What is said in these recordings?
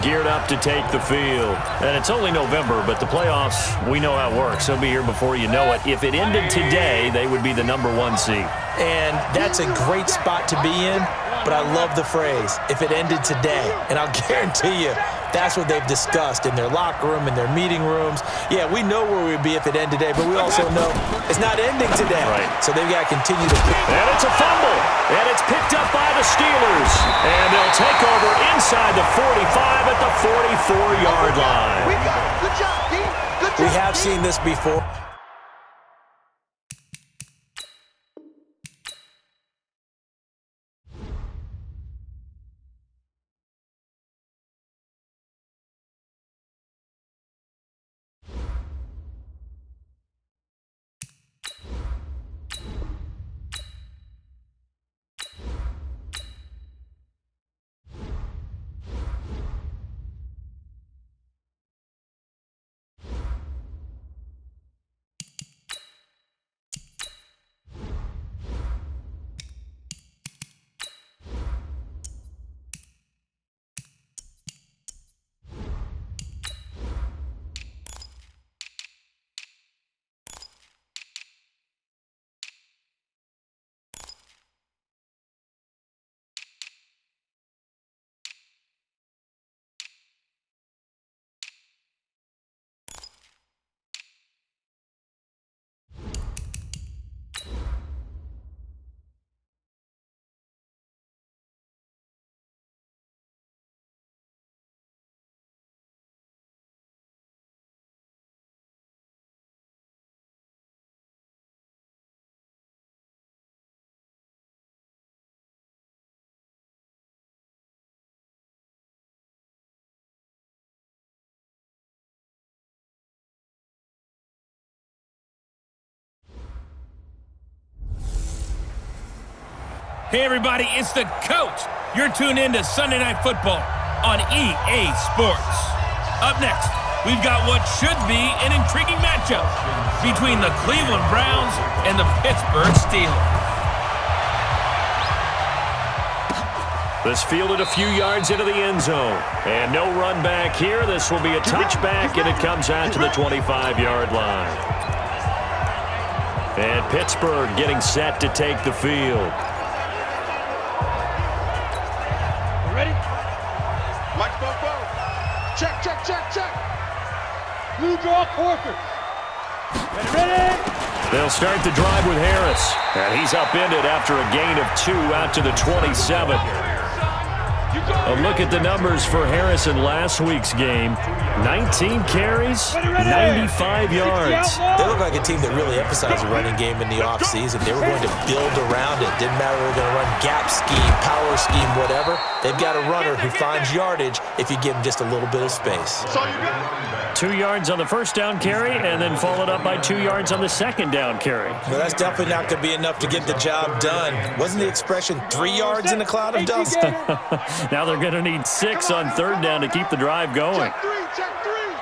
Geared up to take the field. And it's only November, but the playoffs, we know how it works. They'll be here before you know it. If it ended today, they would be the #1 seed. And that's a great spot to be in, but I love the phrase, if it ended today. And I'll guarantee you, that's what they've discussed in their locker room, in their meeting rooms. Yeah, we know where we'd be if it ended today, but we also know it's not ending today. Right. So they've got to continue to pick. And it's a fumble. And it's picked up by the Steelers. And they'll take over inside the 45 at the 44-yard line. Good job, team. Good job, We have seen this before. Hey everybody, it's the coach. You're tuned in to Sunday Night Football on EA Sports. Up next, we've got what should be an intriguing matchup between the Cleveland Browns and the Pittsburgh Steelers. This fielded a few yards into the end zone. And no run back here. This will be a touchback, and it comes out to the 25-yard line. And Pittsburgh getting set to take the field. Ready? Mike Bobo. Check, check, check, check. Blue draw quarter. Ready? They'll start the drive with Harris. And he's upended after a gain of 2 out to the 27. A look at the numbers for Harris in last week's game. 19 carries, 95 yards. They look like a team that really emphasized the running game in the offseason. They were going to build around it. Didn't matter if they were going to run gap scheme, power scheme, whatever. They've got a runner who finds yardage if you give him just a little bit of space. 2 yards on the first down carry, and then followed up by 2 yards on the second down carry. Well, that's definitely not going to be enough to get the job done. Wasn't the expression 3 yards in a cloud of dust? Now they're going to need 6 on third down to keep the drive going. Check three.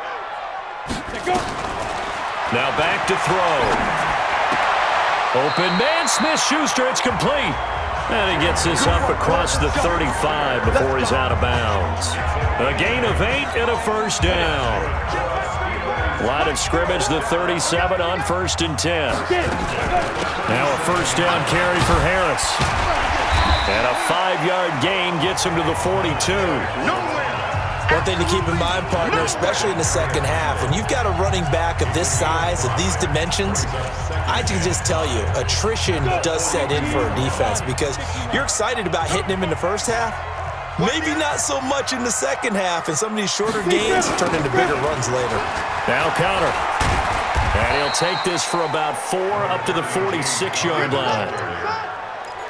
Now back to throw. Open man, Smith-Schuster, it's complete. And he gets this up across the 35 before he's out of bounds. A gain of 8 and a first down. Line of scrimmage, the 37 on 1st and 10. Now a first down carry for Harris. And a 5-yard gain gets him to the 42. One thing to keep in mind, partner, especially in the second half, when you've got a running back of this size, of these dimensions, I can just tell you, attrition does set in for a defense because you're excited about hitting him in the first half. Maybe not so much in the second half, and some of these shorter gains turn into bigger runs later. Now counter. And he'll take this for about 4 up to the 46-yard line.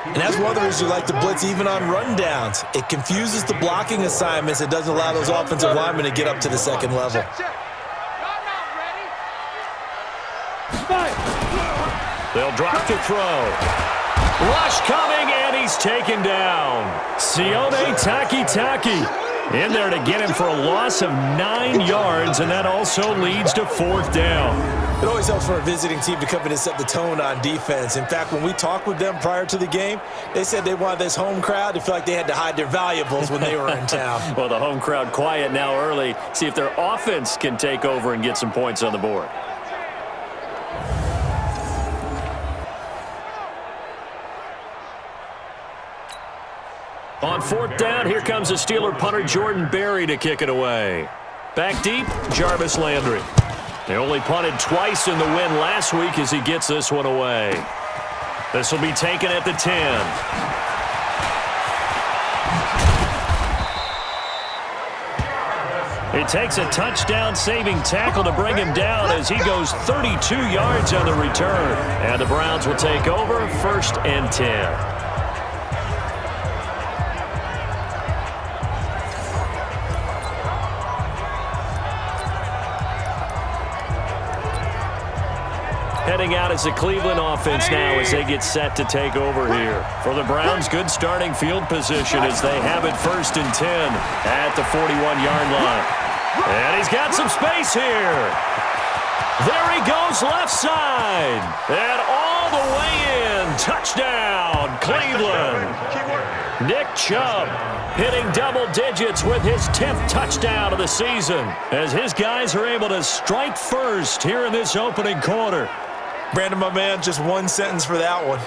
And that's one of the reasons you like to blitz even on rundowns. It confuses the blocking assignments. It doesn't allow those offensive linemen to get up to the second level. They'll drop to throw. Rush coming, and he's taken down. Sione Takitaki. In there to get him for a loss of 9 yards, and that also leads to 4th down. It always helps for a visiting team to come in and set the tone on defense. In fact, when we talked with them prior to the game, they said they wanted this home crowd to feel like they had to hide their valuables when they were in town. Well, the home crowd quiet now early. See if their offense can take over and get some points on the board. On 4th down, here comes the Steeler punter Jordan Berry to kick it away. Back deep, Jarvis Landry. They only punted twice in the win last week as he gets this one away. This will be taken at the 10. It takes a touchdown-saving tackle to bring him down as he goes 32 yards on the return. And the Browns will take over 1st and 10. Heading out as the Cleveland offense now as they get set to take over here. For the Browns, good starting field position as they have it 1st and 10 at the 41-yard line. And he's got some space here. There he goes left side. And all the way in. Touchdown, Cleveland. Nick Chubb hitting double digits with his 10th touchdown of the season as his guys are able to strike first here in this opening quarter. Brandon, my man, just one sentence for that one.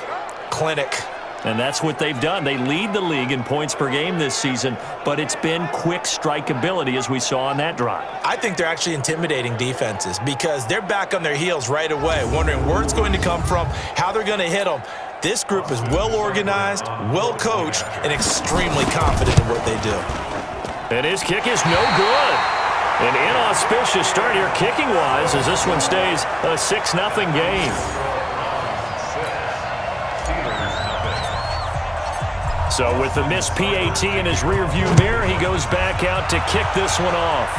Clinic. And that's what they've done. They lead the league in points per game this season, but it's been quick strikeability as we saw on that drive. I think they're actually intimidating defenses because they're back on their heels right away, wondering where it's going to come from, how they're going to hit them. This group is well organized, well coached, and extremely confident in what they do. And his kick is no good. An inauspicious start here kicking-wise as this one stays a 6-0 game. So with the missed PAT in his rearview mirror, he goes back out to kick this one off.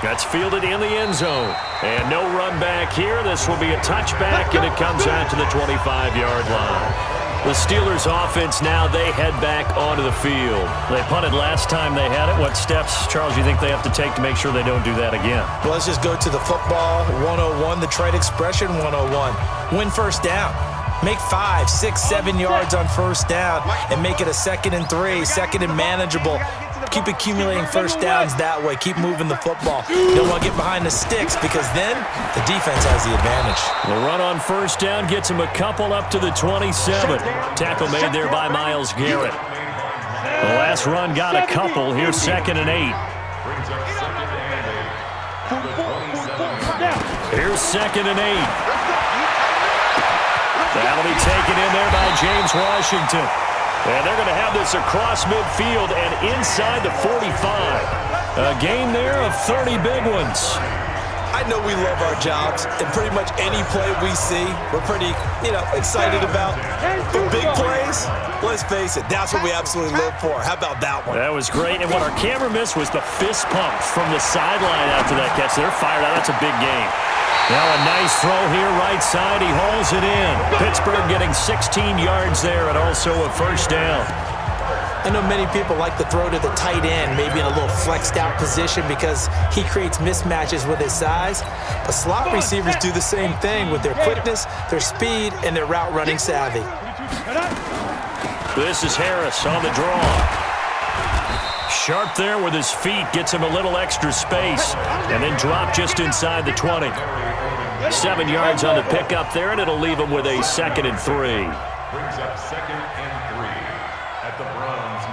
That's fielded in the end zone. And no run back here. This will be a touchback, and it comes out to the 25-yard line. The Steelers offense now, they head back onto the field. They punted last time they had it. What steps, Charles, do you think they have to take to make sure they don't do that again? Well, let's just go to the football 101, the trade expression 101. Win 1st down. Make 5, 6, 7 yards on 1st down and make it a 2nd and 3, 2nd and manageable. Keep accumulating 1st downs that way. Keep moving the football. You don't want to get behind the sticks because then the defense has the advantage. The run on 1st down gets him a couple up to the 27. Tackle made there by Myles Garrett. The last run got a couple. Here's 2nd and 8. Here's 2nd and 8. That'll be taken in there by James Washington. And they're going to have this across midfield and inside the 45. A gain there of 30 big ones. I know we love our jobs, and pretty much any play we see, we're pretty, excited about. But big plays, let's face it, that's what we absolutely live for. How about that one? That was great. And what our camera missed was the fist pump from the sideline after that catch. They're fired out. That's a big game. Now a nice throw here right side. He hauls it in. Pittsburgh getting 16 yards there and also a 1st down. I know many people like to throw to the tight end, maybe in a little flexed out position because he creates mismatches with his size. But slot receivers do the same thing with their quickness, their speed, and their route running savvy. This is Harris on the draw. Sharp there with his feet, gets him a little extra space, and then drop just inside the 20. 7 yards on the pickup there, and it'll leave him with a 2nd and 3. Brings up 2nd and 3 at the Browns.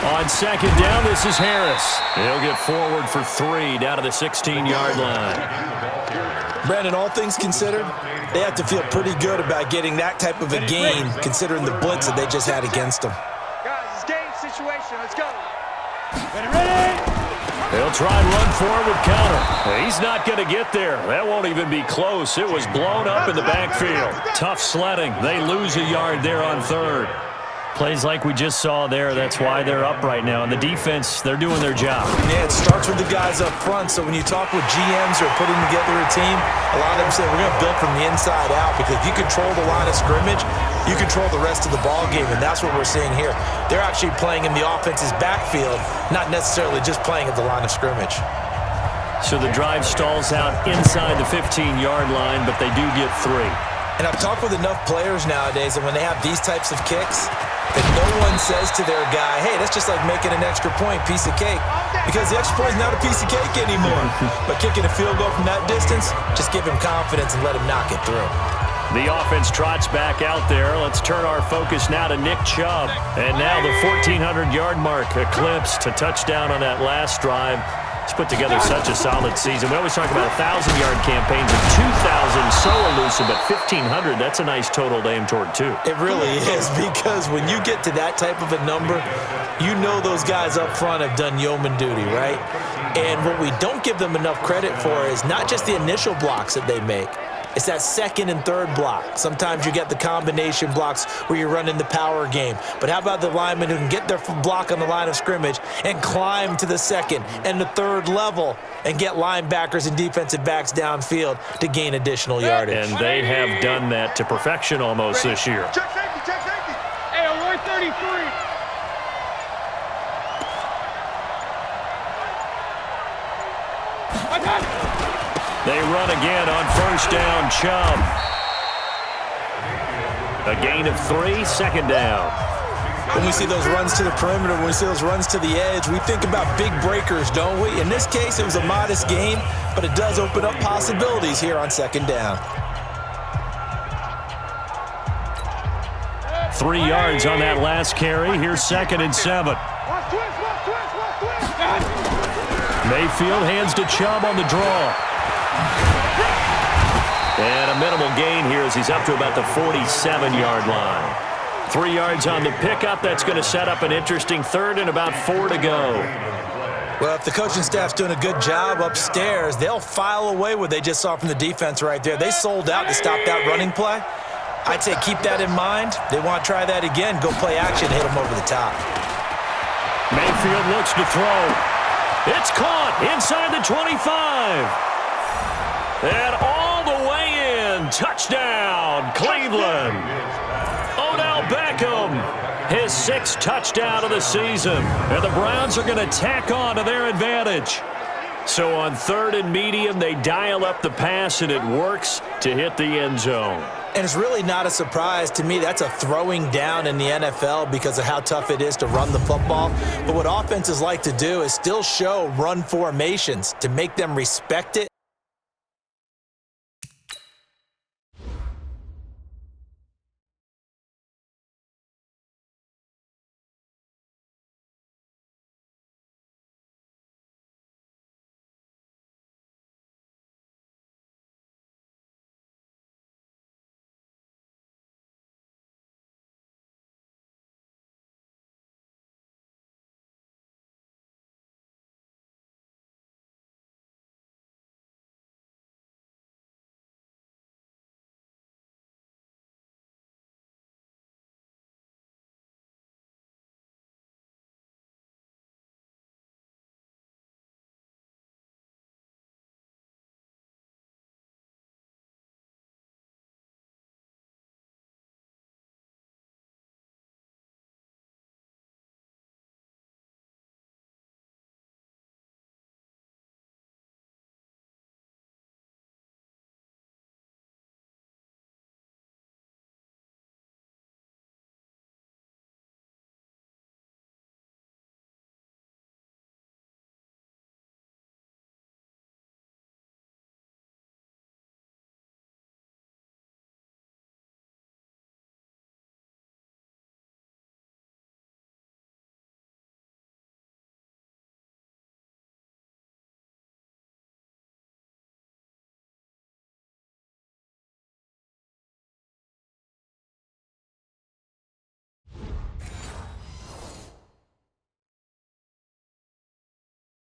On 2nd down, this is Harris. He'll get forward for 3 down to the 16-yard line. Brandon, all things considered, they have to feel pretty good about getting that type of a gain considering the blitz that they just had against them. Situation. Let's go. Ready? He'll try and run forward with counter. He's not going to get there. That won't even be close. It was blown up in the backfield. Tough sledding. They lose a yard there on 3rd. Plays like we just saw there, that's why they're up right now. And the defense, they're doing their job. Yeah, it starts with the guys up front. So when you talk with GMs or putting together a team, a lot of them say we're going to build from the inside out, because if you control the line of scrimmage, you control the rest of the ball game, and that's what we're seeing here. They're actually playing in the offense's backfield, not necessarily just playing at the line of scrimmage. So the drive stalls out inside the 15-yard line, but they do get 3. And I've talked with enough players nowadays, and when they have these types of kicks, that no one says to their guy, hey, that's just like making an extra point, piece of cake. Because the extra point is not a piece of cake anymore. But kicking a field goal from that distance, just give him confidence and let him knock it through. The offense trots back out there. Let's turn our focus now to Nick Chubb. And now the 1,400-yard mark eclipsed, a touchdown on that last drive. He's put together such a solid season. We always talk about 1,000-yard campaigns of 2,000, so elusive, but 1,500, that's a nice total to aim toward, too. It really is, because when you get to that type of a number, you know those guys up front have done yeoman duty, right? And what we don't give them enough credit for is not just the initial blocks that they make. It's that second and third block. Sometimes you get the combination blocks where you're running the power game. But how about the linemen who can get their block on the line of scrimmage and climb to the second and the third level and get linebackers and defensive backs downfield to gain additional yardage? And they have done that to perfection almost this year. Check safety, check safety. Hey, Roy 33. They run again on first down, Chubb. A gain of 3, second down. When we see those runs to the perimeter, when we see those runs to the edge, we think about big breakers, don't we? In this case, it was a modest gain, but it does open up possibilities here on second down. 3 yards on that last carry. Here's 2nd and 7. Mayfield hands to Chubb on the draw. And a minimal gain here as he's up to about the 47-yard line. 3 yards on the pickup. That's going to set up an interesting third and about 4 to go. Well, if the coaching staff's doing a good job upstairs, they'll file away what they just saw from the defense right there. They sold out to stop that running play. I'd say keep that in mind. They want to try that again. Go play action, hit them over the top. Mayfield looks to throw. It's caught inside the 25. And all the way in. Touchdown, Cleveland. Odell Beckham, his 6th touchdown of the season. And the Browns are going to tack on to their advantage. So on 3rd and medium, they dial up the pass, and it works to hit the end zone. And it's really not a surprise to me. That's a throwing down in the NFL because of how tough it is to run the football. But what offenses like to do is still show run formations to make them respect it.